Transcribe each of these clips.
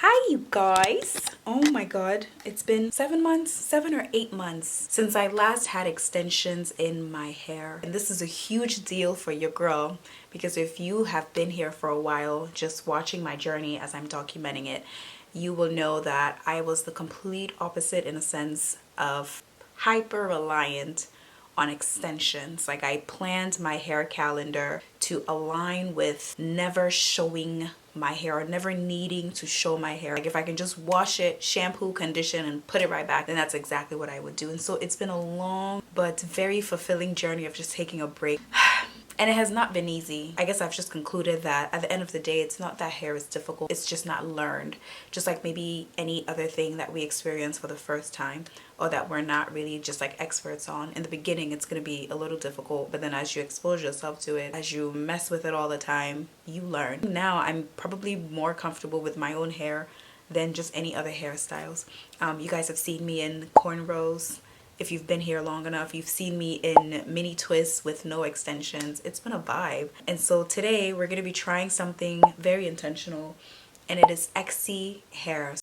Hi you guys. Oh my god, it's been 7 or 8 months since I last had extensions in my hair, and this is a huge deal for your girl because if you have been here for a while just watching my journey as I'm documenting it, you will know that I was the complete opposite in a sense of hyper reliant on extensions. Like, I planned my hair calendar to align with never showing my hair or never needing to show my hair. Like, if I can just wash it, shampoo, condition, and put it right back, then that's exactly what I would do. And so it's been a long but very fulfilling journey of just taking a break. And it has not been easy. I guess I've just concluded that at the end of the day, it's not that hair is difficult. It's just not learned. Just like maybe any other thing that we experience for the first time or that we're not really just like experts on. In the beginning, it's going to be a little difficult. But then as you expose yourself to it, as you mess with it all the time, you learn. Now I'm probably more comfortable with my own hair than just any other hairstyles. You guys have seen me in cornrows. If you've been here long enough, you've seen me in mini twists with no extensions. It's been a vibe. And so today we're going to be trying something very intentional, and it is Exyhair.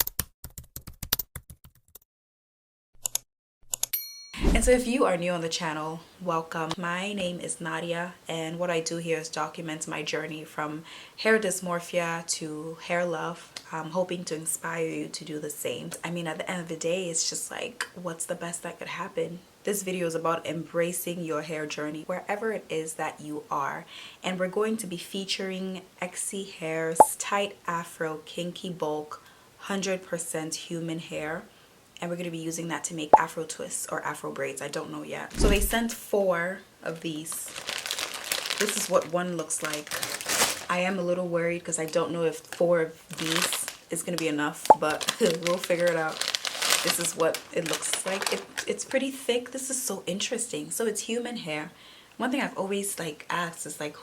And so if you are new on the channel, welcome. My name is Nadia, and what I do here is document my journey from hair dysmorphia to hair love. I'm hoping to inspire you to do the same. I mean, at the end of the day, it's just like, what's the best that could happen? This video is about embracing your hair journey wherever it is that you are. And we're going to be featuring Exyhair's tight afro kinky bulk 100% human hair. And we're going to be using that to make afro twists or afro braids. I don't know yet. So they sent 4 of these. This is what one looks like. I am a little worried because I don't know if 4 of these is going to be enough, but we'll figure it out. This is what it looks like. It's pretty thick. This is so interesting. So it's human hair. One thing I've always like asked is like,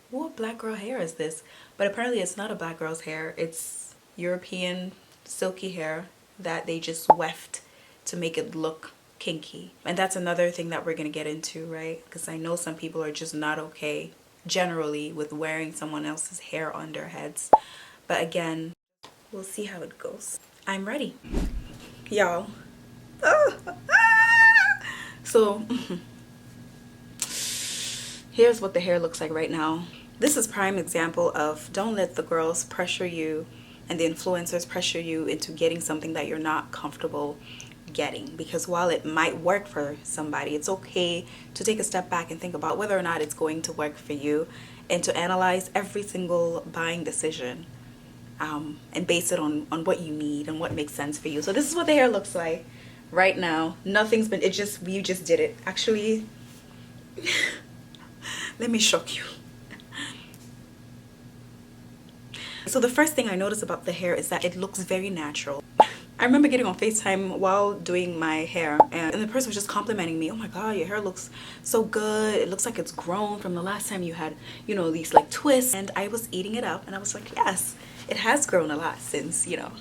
what black girl hair is this? But apparently it's not a black girl's hair. It's European silky hair that they just weft to make it look kinky. And that's another thing that we're gonna get into, right? Because I know some people are just not okay generally with wearing someone else's hair on their heads. But again, we'll see how it goes. I'm ready, y'all. So here's what the hair looks like right now. This is prime example of don't let the girls pressure you and the influencers pressure you into getting something that you're not comfortable getting, because while it might work for somebody, it's okay to take a step back and think about whether or not it's going to work for you, and to analyze every single buying decision and base it on what you need and what makes sense for you. So this is what the hair looks like right now. Nothing's been, you just did it. Actually, let me shock you. So the first thing I noticed about the hair is that it looks very natural. I remember getting on FaceTime while doing my hair, and the person was just complimenting me. Oh my god, your hair looks so good. It looks like it's grown from the last time you had, you know, these like twists. And I was eating it up and I was like, yes, it has grown a lot since, you know,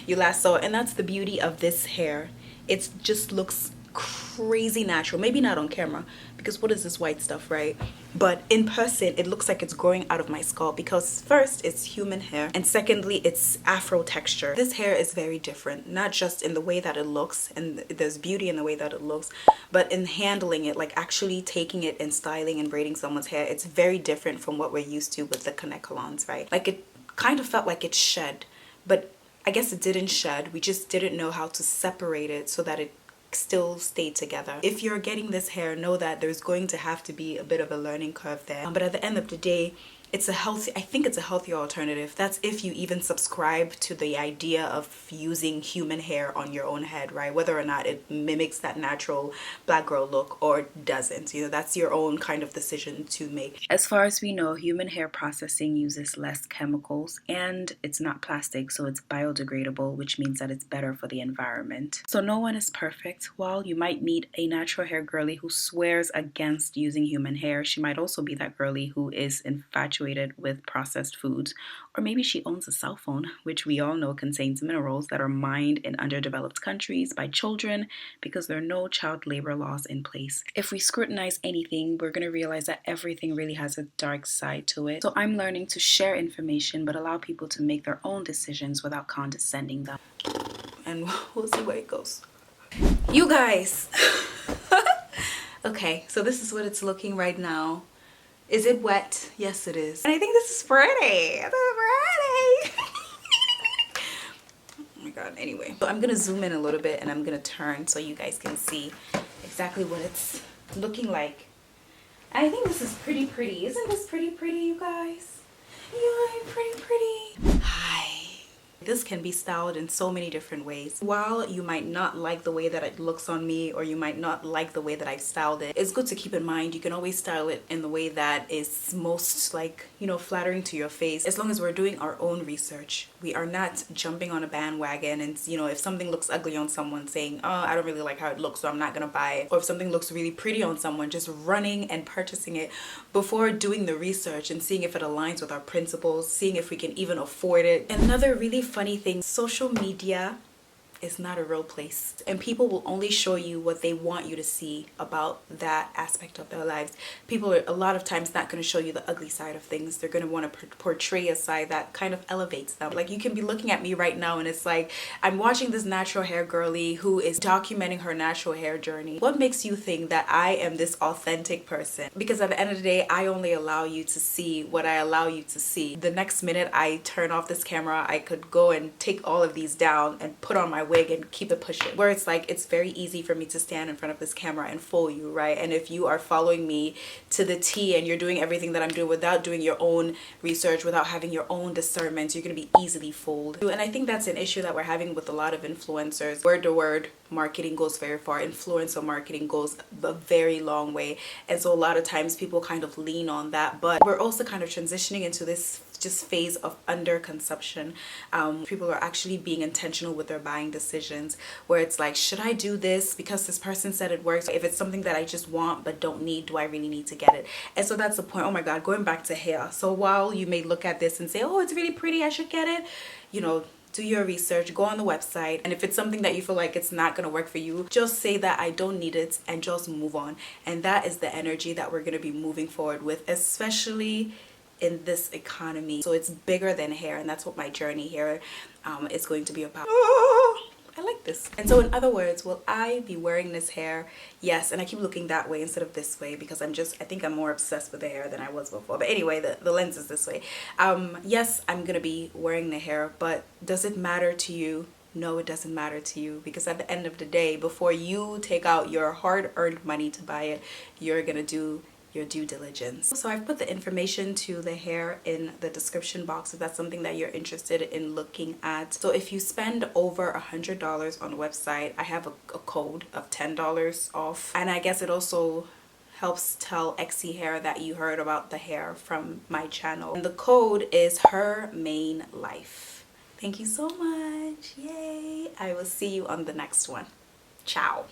you last saw it. And that's the beauty of this hair. It just looks crazy natural. Maybe not on camera because what is this white stuff, right? But in person it looks like it's growing out of my scalp, because first it's human hair and secondly it's afro texture. This hair is very different, not just in the way that it looks, and there's beauty in the way that it looks, but in handling it, like actually taking it and styling and braiding someone's hair. It's very different from what we're used to with the connect-colons, right? Like, it kind of felt like it shed, but I guess it didn't shed. We just didn't know how to separate it so that it still stay together. If you're getting this hair, know that there's going to have to be a bit of a learning curve there, but at the end of the day, it's a healthy, I think it's a healthier alternative. That's if you even subscribe to the idea of using human hair on your own head, right? Whether or not it mimics that natural black girl look or doesn't, you know, that's your own kind of decision to make. As far as we know, human hair processing uses less chemicals and it's not plastic, so it's biodegradable, which means that it's better for the environment. So no one is perfect. While you might meet a natural hair girly who swears against using human hair, she might also be that girly who is infatuated infatuated with processed foods, or maybe she owns a cell phone, which we all know contains minerals that are mined in underdeveloped countries by children because there are no child labor laws in place. If we scrutinize anything, we're going to realize that everything really has a dark side to it. So I'm learning to share information but allow people to make their own decisions without condescending them. And we'll see where it goes. You guys! Okay, so this is what it's looking right now. Is it wet? Yes, it is. And I think this is pretty. This is pretty. Oh my god, anyway. So I'm gonna zoom in a little bit and I'm gonna turn so you guys can see exactly what it's looking like. And I think this is pretty pretty. Isn't this pretty pretty, you guys? Yeah, pretty. Hi. This can be styled in so many different ways. While you might not like the way that it looks on me, or you might not like the way that I've styled it, it's good to keep in mind you can always style it in the way that is most, like, you know, flattering to your face, as long as we're doing our own research. We are not jumping on a bandwagon and, you know, if something looks ugly on someone, saying, oh, I don't really like how it looks, so I'm not gonna buy it. Or if something looks really pretty on someone, just running and purchasing it before doing the research and seeing if it aligns with our principles, seeing if we can even afford it. Another really funny thing, social media is not a real place, and people will only show you what they want you to see about that aspect of their lives. People are a lot of times not going to show you the ugly side of things. They're going to want to portray a side that kind of elevates them. Like, you can be looking at me right now and it's like I'm watching this natural hair girly who is documenting her natural hair journey. What makes you think that I am this authentic person? Because at the end of the day, I only allow you to see what I allow you to see. The next minute I turn off this camera, I could go and take all of these down and put on my wig and keep it pushing. Where it's like, it's very easy for me to stand in front of this camera and fool you, right? And if you are following me to the T and you're doing everything that I'm doing without doing your own research, without having your own discernment, you're going to be easily fooled. And I think that's an issue that we're having with a lot of influencers. Word-to-word marketing goes very far. Influencer marketing goes a very long way. And so a lot of times people kind of lean on that, but we're also kind of transitioning into this just phase of underconsumption. People are actually being intentional with their buying decisions, where it's like, should I do this because this person said it works? If it's something that I just want but don't need, do I really need to get it? And so that's the point. Oh my god, going back to hair. So while you may look at this and say, oh, it's really pretty, I should get it, you know, do your research, go on the website, and if it's something that you feel like it's not gonna work for you, just say that I don't need it and just move on. And that is the energy that we're gonna be moving forward with, especially in this economy. So it's bigger than hair, and that's what my journey here is going to be about. I like this. And so in other words, will I be wearing this hair? Yes. And I keep looking that way instead of this way because I think I'm more obsessed with the hair than I was before. But anyway, the lens is this way. Yes, I'm gonna be wearing the hair, but does it matter to you? No, it doesn't matter to you, because at the end of the day, before you take out your hard-earned money to buy it, you're gonna do your due diligence. So I've put the information to the hair in the description box if that's something that you're interested in looking at. So if you spend over $100 on the website, I have a code of $10 off, and I guess it also helps tell Exyhair that you heard about the hair from my channel. And the code is Her Main Life. Thank you so much. Yay! I will see you on the next one. Ciao.